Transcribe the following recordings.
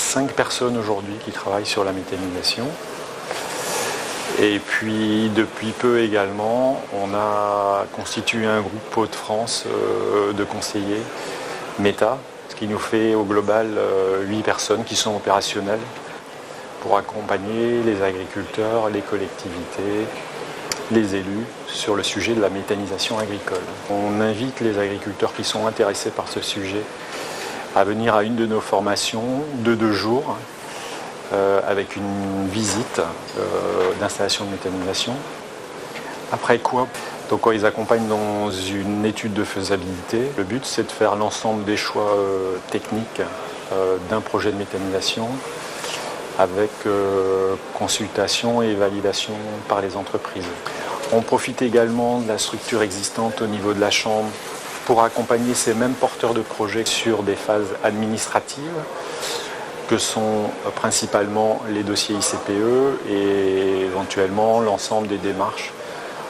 5 personnes aujourd'hui qui travaillent sur la méthanisation. Et puis depuis peu également, on a constitué un groupe Hauts-de-France de conseillers méta, ce qui nous fait au global 8 personnes qui sont opérationnelles pour accompagner les agriculteurs, les collectivités, les élus sur le sujet de la méthanisation agricole. On invite les agriculteurs qui sont intéressés par ce sujet à venir à une de nos formations de 2 jours avec une visite d'installation de méthanisation. Après quoi, donc on les accompagne dans une étude de faisabilité. Le but, c'est de faire l'ensemble des choix techniques d'un projet de méthanisation avec consultation et validation par les entreprises. On profite également de la structure existante au niveau de la Chambre pour accompagner ces mêmes porteurs de projets sur des phases administratives que sont principalement les dossiers ICPE et éventuellement l'ensemble des démarches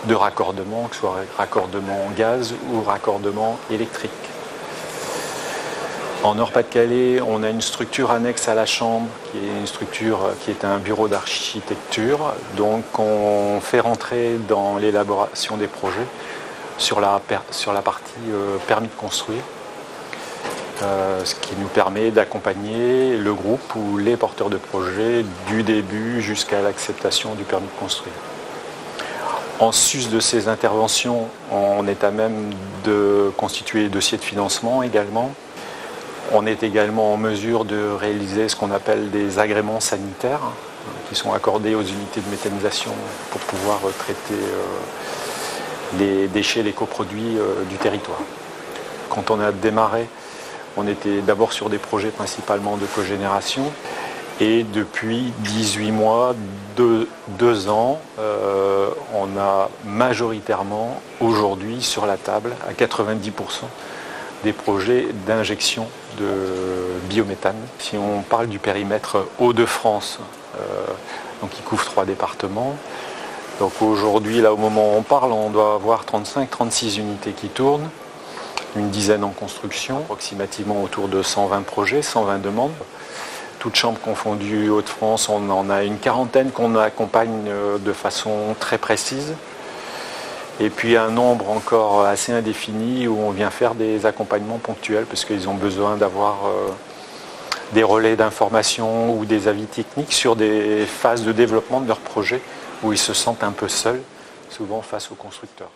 de raccordement, que ce soit raccordement gaz ou raccordement électrique. En Nord-Pas-de-Calais, on a une structure annexe à la Chambre, qui est une structure qui est un bureau d'architecture. Donc on fait rentrer dans l'élaboration des projets sur la partie permis de construire, ce qui nous permet d'accompagner le groupe ou les porteurs de projets du début jusqu'à l'acceptation du permis de construire. En sus de ces interventions, on est à même de constituer des dossiers de financement également. On est également en mesure de réaliser ce qu'on appelle des agréments sanitaires qui sont accordés aux unités de méthanisation pour pouvoir traiter les déchets, les coproduits du territoire. Quand on a démarré, on était d'abord sur des projets principalement de cogénération et depuis 18 mois, 2 ans, on a majoritairement aujourd'hui sur la table à 90% des projets d'injection de biométhane. Si on parle du périmètre Hauts-de-France, donc qui couvre 3 départements, donc aujourd'hui, là au moment où on parle, on doit avoir 35-36 unités qui tournent, une dizaine en construction, approximativement autour de 120 projets, 120 demandes. Toutes chambres confondues Hauts-de-France, on en a une quarantaine qu'on accompagne de façon très précise. Et puis un nombre encore assez indéfini où on vient faire des accompagnements ponctuels parce qu'ils ont besoin d'avoir des relais d'information ou des avis techniques sur des phases de développement de leur projet où ils se sentent un peu seuls, souvent face aux constructeurs.